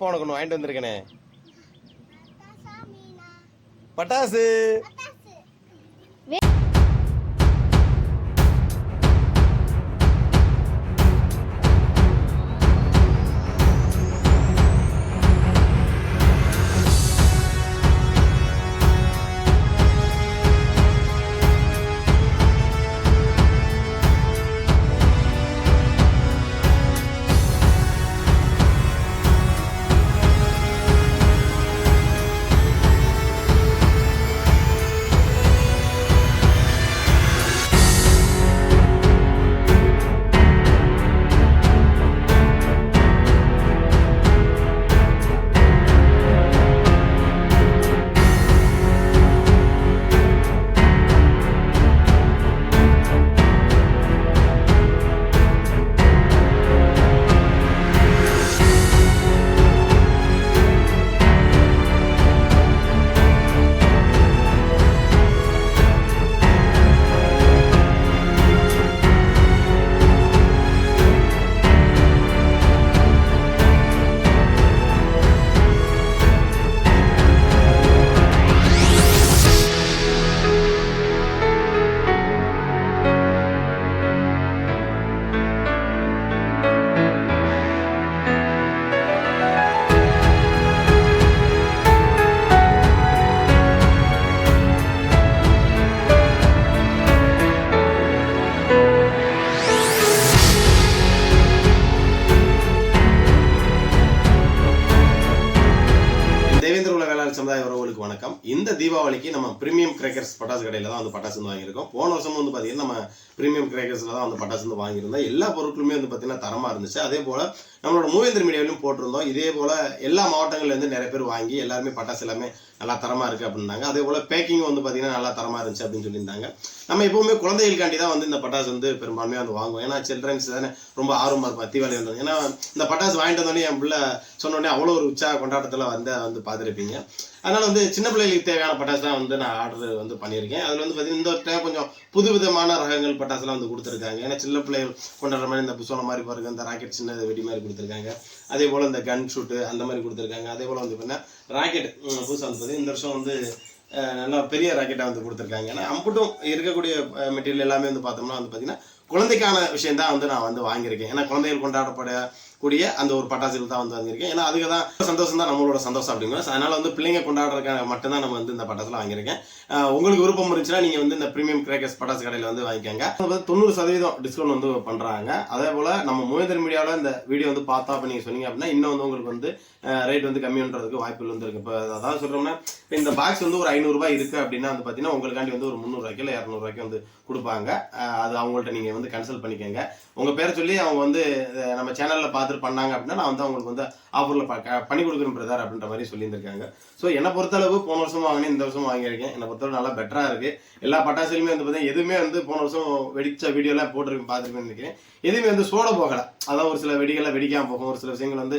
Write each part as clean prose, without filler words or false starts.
அப்பா உனக்கு ஒன்று வாங்கிட்டு வந்திருக்கேனே பட்டாசு. சமுதாய உறவுகளுக்கு வணக்கம். இந்த தீபாவளிக்கு நம்ம பிரீமியம் கிரேக்கர்ஸ் பட்டாசு கடையில் தான் வந்து பட்டாசு வந்து வாங்கியிருக்கோம். போன வருஷம் வந்து பார்த்தீங்கன்னா நம்ம பிரீமியம் கிரேக்கர்ஸில் தான் வந்து பட்டாசு வந்து வாங்கியிருந்தோம். எல்லா பொருட்களுமே வந்து பார்த்தீங்கன்னா தரமாக இருந்துச்சு. அதே போல் நம்மளோட மூவேந்தர் மீடியாவிலும் போட்டிருந்தோம். இதே போல் எல்லா மாவட்டங்கள்லேருந்து நிறைய பேர் வாங்கி எல்லாருமே பட்டாசு எல்லாமே நல்லா தரமாக இருக்குது அப்படின்னாங்க. அதே போல் பேக்கிங் வந்து பார்த்தீங்கன்னா நல்லா தரமாக இருந்துச்சு அப்படின்னு சொல்லியிருந்தாங்க. நம்ம எப்போவுமே குழந்தைகளுக்காண்டி தான் வந்து இந்த பட்டாசு வந்து பெரும்பான்மையாக வந்து வாங்குவோம். ஏன்னா சில்ட்ரன்ஸ் தானே ரொம்ப ஆர்வமாக இருக்கும் தீபாவளி வந்தது. ஏன்னா இந்த பட்டாசு வாங்கிட்டு வந்தோடனே என் பிள்ளை சொன்னோடனே அவ்வளோ ஒரு உற்சாக கொண்டாட்டத்தில் வந்து பார்த்துருப்பீங்க. அதனால் வந்து சின்ன பிள்ளைகளுக்கு தேவையான பட்டாசு தான் வந்து நான் ஆர்டர் வந்து பண்ணியிருக்கேன். அதில் வந்து பார்த்தீங்கன்னா இந்த டைம் கொஞ்சம் புது விதமான ரகங்கள் பட்டாசுலாம் வந்து கொடுத்துருக்காங்க. ஏன்னா சின்ன பிள்ளைகள் கொண்டாடுற மாதிரி இந்த புசோன மாதிரி பாருங்க, இந்த ராக்கெட் சின்ன வெடி மாதிரி கொடுத்துருக்காங்க. அதே போல் இந்த கன் ஷூட்டு அந்த மாதிரி கொடுத்துருக்காங்க. அதே போல் வந்து பார்த்தீங்கன்னா ராக்கெட் புதுசாக வந்து பார்த்தீங்கன்னா இந்த வருஷம் வந்து நல்லா பெரிய ராக்கெட்டாக வந்து கொடுத்துருக்காங்க. ஏன்னா அம்புட்டும் இருக்கக்கூடிய மெட்டீரியல் எல்லாமே வந்து பார்த்தோம்னா வந்து பார்த்தீங்கன்னா குழந்தைக்கான விஷயம் தான் வந்து நான் வந்து வாங்கியிருக்கேன். ஏன்னா குழந்தைகள் கொண்டாடப்படக்கூடிய அந்த ஒரு பட்டாசுகள் தான் வந்து வாங்கியிருக்கேன். ஏன்னா அதுக்கு தான் சந்தோஷம் தான் நம்மளோட சந்தோஷம் அப்படிங்கிற. அதனால வந்து பிள்ளைங்க கொண்டாடுறதுக்காக மட்டும்தான் நம்ம வந்து இந்த பட்டாசுலாம் வாங்கியிருக்கேன். உங்களுக்கு விருப்பம் இருந்துச்சுன்னா நீங்கள் வந்து இந்த பிரீமியம் கிரேக்கர்ஸ் பட்டாசு கடையில் வந்து வாங்கிக்கோங்க. 90% டிஸ்கவுண்ட் வந்து பண்ணுறாங்க. அதே போல் நம்ம மூவேந்தர் மீடியாவில் இந்த வீடியோ வந்து பார்த்தா அப்போ நீங்கள் சொன்னீங்க அப்படின்னா இன்னும் வந்து உங்களுக்கு வந்து ரேட் வந்து கம்மி பண்ணுறதுக்கு வாய்ப்புகள் வந்து இருக்குது. இப்போ அதாவது சொல்கிறோம்னா இப்போ இந்த பாக்ஸ் வந்து ஒரு 500 ரூபாய் இருக்குது அப்படின்னா வந்து பார்த்தீங்கன்னா உங்களுக்காண்டி வந்து ஒரு 300 ரூபாய்க்கு இல்லை 200 ரூபாய்க்கு வந்து கொடுப்பாங்க. அது அவங்கள்ட்ட நீங்கள் வந்து கன்சல்ட் பண்ணிக்கோங்க. உங்கள் பேரை சொல்லி அவங்க வந்து நம்ம சேனலில் பார்த்துட்டு பண்ணாங்க அப்படின்னா நான் வந்து அவங்களுக்கு வந்து ஆஃபரில் பண்ணி கொடுக்குறேன் பிரதர் அப்படின்ற மாதிரி சொல்லியிருந்திருக்காங்க. ஸோ என்னை பொறுத்தளவு போன வருஷம் வாங்கினேன், இந்த வருஷம் வாங்கியிருக்கேன். என்னை பொறுத்தளவு நல்லா பெட்டராக இருக்குது. எல்லா பட்டாசுலையுமே வந்து பார்த்தீங்கன்னா எதுவுமே வந்து போன வருஷம் வெடிச்ச வீடியோலாம் போட்டிருக்கேன் பார்த்துருக்கேன்னு நினைக்கிறேன். எதுவுமே வந்து சோட போகலை. அதான் ஒரு சில வெடிகளை வெடிக்காமல் போகும், ஒரு சில விஷயங்கள் வந்து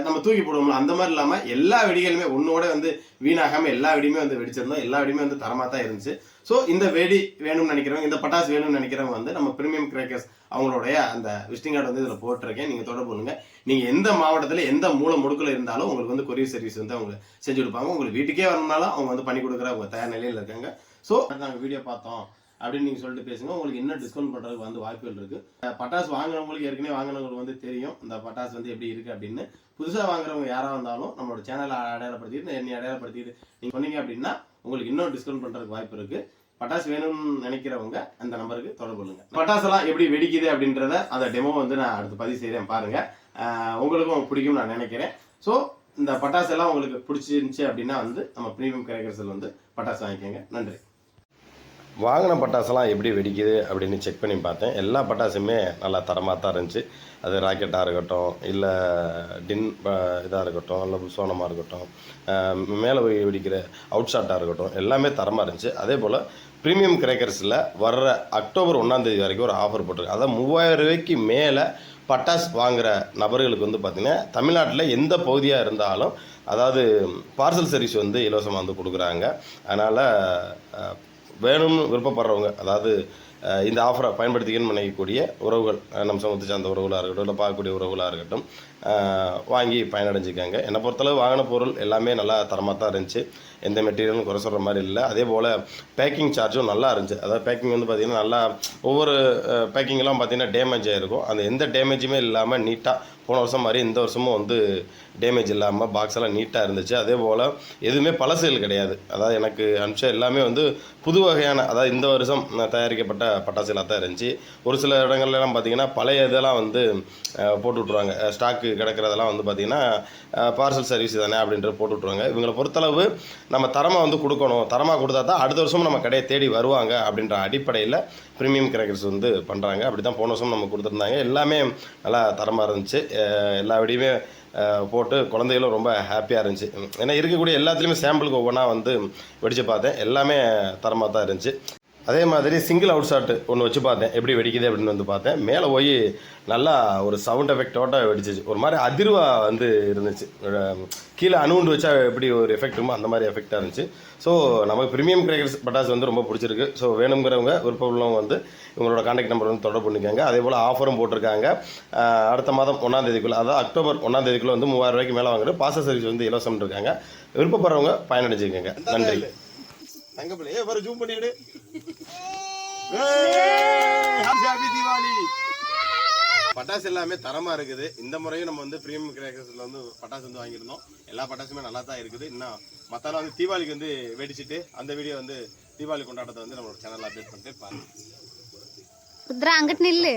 நம்ம தூக்கி போடுவோம்ல அந்த மாதிரி இல்லாமல் எல்லா வெடிகளுமே ஒன்னோட வந்து வீணாகாமல் எல்லா வெடியுமே வந்து வெடிச்சிருந்தோம். எல்லா வெடியுமே வந்து தரமாக தான் இருந்துச்சு. ஸோ இந்த வெடி வேணும்னு நினைக்கிறவங்க, இந்த பட்டாசு வேணும்னு நினைக்கிறவங்க வந்து நம்ம பிரீமியம் கிரேக்கர்ஸ் அவங்களுடைய அந்த விசிட்டிங் கார்டு வந்து இதில் போட்டிருக்கேன். நீங்கள் தொடர்பு பண்ணுங்க. நீங்கள் எந்த மாவட்டத்தில் எந்த மூல முடுக்கில் இருந்தாலும் உங்களுக்கு வந்து கொரியர் சர்வீஸ் வந்து அவங்க செஞ்சு கொடுப்பாங்க. உங்களுக்கு வீட்டுக்கே வரணும்னாலும் அவங்க வந்து பண்ணி கொடுக்குற அவங்க தயார் நிலையில் இருக்காங்க. ஸோ நாங்கள் வீடியோ பார்த்தோம் அப்படின்னு நீங்கள் சொல்லிட்டு பேசுங்க. உங்களுக்கு இன்னும் டிஸ்கவுண்ட் பண்ணுறதுக்கு வந்து வாய்ப்புகள் இருக்குது. பட்டாசு வாங்குறவங்களுக்கு ஏற்கனவே வாங்கினவங்களுக்கு வந்து தெரியும் இந்த பட்டாசு வந்து எப்படி இருக்குது அப்படின்னு. புதுசாக வாங்குறவங்க யாராக இருந்தாலும் நம்மளோட சேனலை அடையாளப்படுத்திட்டு என்னை அடையாளப்படுத்திட்டு நீங்கள் சொன்னீங்க அப்படின்னா உங்களுக்கு இன்னும் டிஸ்கவுண்ட் பண்ணுறதுக்கு வாய்ப்பு இருக்குது. பட்டாசு வேணும்னு நினைக்கிறவங்க அந்த நம்பருக்கு தொடர்பு கொள்ளுங்க. பட்டாசெல்லாம் எப்படி வெடிக்குது அப்படின்றத அந்த டெமோ வந்து நான் அடுத்து பதிவு செய்கிறேன் பாருங்கள். உங்களுக்கும் பிடிக்கும் நான் நினைக்கிறேன். ஸோ இந்த பட்டாசெல்லாம் உங்களுக்கு பிடிச்சிருந்துச்சு அப்படின்னா வந்து நம்ம பிரீமியம் கிரேக்கர்ஸில் வந்து பட்டாசு வாங்கிக்கோங்க. நன்றி. வாங்கின பட்டாசெல்லாம் எப்படி வெடிக்குது அப்படின்னு செக் பண்ணி பார்த்தேன். எல்லா பட்டாசுமே நல்லா தரமாக தான் இருந்துச்சு. அது ராக்கெட்டாக இருக்கட்டும், இல்லை டின் இதாக இருக்கட்டும், இல்லை சோனமாக இருக்கட்டும், மேலே வெடிக்கிற அவுட் ஷாட்டாக இருக்கட்டும், எல்லாமே தரமாக இருந்துச்சு. அதே போல் ப்ரீமியம் கிரேக்கர்ஸில் வர்ற அக்டோபர் 1ஆம் தேதி வரைக்கும் ஒரு ஆஃபர் போட்டிருக்கு. அதாவது 3000 ரூபாய்க்கு மேலே பட்டாசு வாங்குகிற நபர்களுக்கு வந்து பார்த்திங்கன்னா தமிழ்நாட்டில் எந்த பகுதியாக இருந்தாலும் அதாவது பார்சல் சர்வீஸ் வந்து இலவசமாக வந்து கொடுக்குறாங்க. அதனால் வேணும்னு விருப்பப்படுறவங்க, அதாவது இந்த ஆஃபரை பயன்படுத்திக்கணும்னு நினைக்கக்கூடிய உறவுகள், நம்ம சமூகத்தை சார்ந்த உறவுகளாக இருக்கட்டும், இல்லை பார்க்கக்கூடிய உறவுகளாக இருக்கட்டும், வாங்கி பயனடைஞ்சிக்காங்க. என்னை பொறுத்தளவு வாங்கின பொருள் எல்லாமே நல்லா தரமாக தான் இருந்துச்சு. எந்த மெட்டீரியலும் குறை சொல்கிற மாதிரி இல்லை. அதே போல் பேக்கிங் சார்ஜும் நல்லா இருந்துச்சு. அதாவது பேக்கிங் வந்து பார்த்திங்கன்னா நல்லா, ஒவ்வொரு பேக்கிங்கெல்லாம் பார்த்திங்கன்னா டேமேஜ் ஆகிருக்கும். அந்த எந்த டேமேஜுமே இல்லாமல் நீட்டாக, போன வருஷம் மாதிரி இந்த வருஷமும் வந்து டேமேஜ் இல்லாமல் பாக்ஸ் எல்லாம் நீட்டாக இருந்துச்சு. அதே போல் எதுவுமே பழசுகள் கிடையாது. அதாவது எனக்கு அனுப்பிச்ச எல்லாமே வந்து புது வகையான, அதாவது இந்த வருஷம் தயாரிக்கப்பட்ட பட்டாசுகளாக தான் இருந்துச்சு. ஒரு சில இடங்கள்லாம் பார்த்திங்கன்னா பழைய இதெல்லாம் வந்து போட்டு விட்ருவாங்க. ஸ்டாக்கு கிடக்கிறதெல்லாம் வந்து பார்த்திங்கன்னா பார்சல் சர்வீஸ் தானே அப்படின்ட்டு போட்டு விட்ருவாங்க. இவங்களை பொறுத்தளவு நம்ம தரமாக வந்து கொடுக்கணும், தரமாக கொடுத்தா தான் அடுத்த வருஷமும் நம்ம கடையை தேடி வருவாங்க அப்படின்ற அடிப்படையில் ப்ரீமியம் கிராக்கர்ஸ் வந்து பண்ணுறாங்க. அப்படி தான் போன வருஷம் நம்ம கொடுத்துருந்தாங்க. எல்லாமே நல்லா தரமாக இருந்துச்சு. எல்லா விடையுமே போட்டு குழந்தைகளும் ரொம்ப ஹாப்பியாக இருந்துச்சு. ஏன்னா இருக்கக்கூடிய எல்லாத்துலேயுமே சாம்பிளுக்கு ஒவ்வொன்றா வந்து வெடித்து பார்த்தேன். எல்லாமே தரமாக தான் இருந்துச்சு. அதே மாதிரி சிங்கிள் அவுட் ஷாட் ஒன்று வச்சு பார்த்தேன், எப்படி வெடிக்குது அப்படின்னு வந்து பார்த்தேன். மேலே போய் நல்லா ஒரு சவுண்ட் எஃபெக்டோட வெடிச்சிச்சு. ஒரு மாதிரி அதிர்வாக வந்து இருந்துச்சு. கீழே அணுகுண்டு வச்சா எப்படி ஒரு எஃபெக்ட் இருக்குமோ அந்த மாதிரி எஃபெக்டாக இருந்துச்சு. ஸோ நமக்கு ப்ரீமியம் கிராக்கர்ஸ் பட்டாசு வந்து ரொம்ப பிடிச்சிருக்கு. ஸோ வேணுங்கிறவங்க, விருப்பம் உள்ளவங்க வந்து இவங்களோட கான்டாக்ட் நம்பர் வந்து தொடர்பு பண்ணிக்காங்க. அதே போல் ஆஃபரும் போட்டிருக்காங்க. அடுத்த மாதம் 1ஆம் தேதிக்குள்ளே, அதாவது அக்டோபர் 1ஆம் தேதிக்குள்ளே வந்து 3000 ரூபாய்க்கு மேலே வாங்குறது பார்சல் சர்வீஸ் வந்து இலவசம் இருக்காங்க. விருப்பப்படுறவங்க பயனடைஞ்சுக்கோங்க. நன்றி. தங்கப்பிள்ளையே வர ஜூம் பண்ணிடு. ஹாப்பி தீபாவளி. பட்டாசு எல்லாமே தரமா இருக்குது. இந்த முறையும் நம்ம வந்து ப்ரீமியம் கிராக்கர்ஸ்ல வந்து பட்டாசு வந்து வாங்கியிருந்தோம். எல்லா பட்டாசுமே நல்லா தான் இருக்குது. இன்னும் மத்தால வந்து தீபாவளிக்கு வந்து வெடிச்சிட்டு அந்த வீடியோ வந்து தீபாவளி கொண்டாட்டத்தை வந்து நம்மளோட சேனல்ல அப்டேட் பண்ணிட்டு பாருங்க. ருத்ரா அங்கட்டு நில்லு.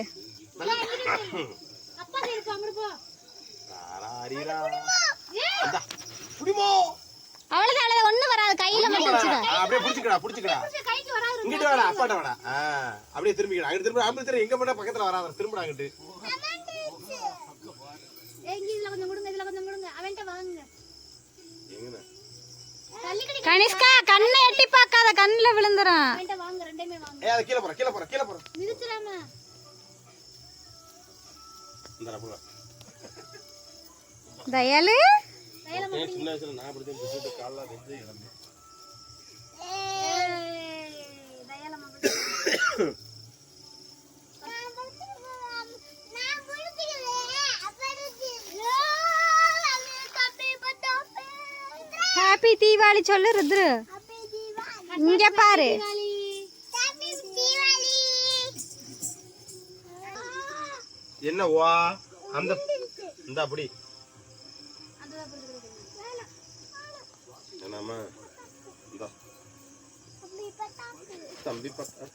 அப்பா இருக்கு அங்க போ. ஆரீரா. அட புடிமோ. அவ்வளவுதான் ஒண்ணு வராது, கையில மட்டும் வச்சுடா. அப்படியே புடிச்சுக்கடா. கைக்கு வராது. இங்கிட்டு வாடா, அப்பாட்ட வாடா. அப்படியே திரும்பிக்கடா. அங்க திரும்ப ஆம்பளை தெரிய எங்க போடா, பக்கத்துல வராத. திரும்படா அங்கிட்டு. ஏங்க இதுல கொஞ்சம் கொடுங்க, இதுல கொஞ்சம் கொடுங்க. அவன்ட்ட வாங்குங்க. எங்கன? கனிஷ்கா கண்ணை எட்டி பார்க்காத, கண்ணுல விழுந்துரும். அவன்ட்ட வாங்க, ரெண்டையுமே வாங்க. ஏய் அது கீழ போற. மிதிச்சறாம. இந்தடா போடா. தயாளு ஏய் சின்ன வயசுல நான் அப்படி தான் பிசிட்டு கால்ல வெச்சு இறந்தேன். தயால மகள். ஹாப்பி தீபாவளி சொல்லு ருத்ரு. இங்க பாரு. என்ன வா அந்த இந்த அப்படி என்னம்மா இந்த தம்பி பட்டா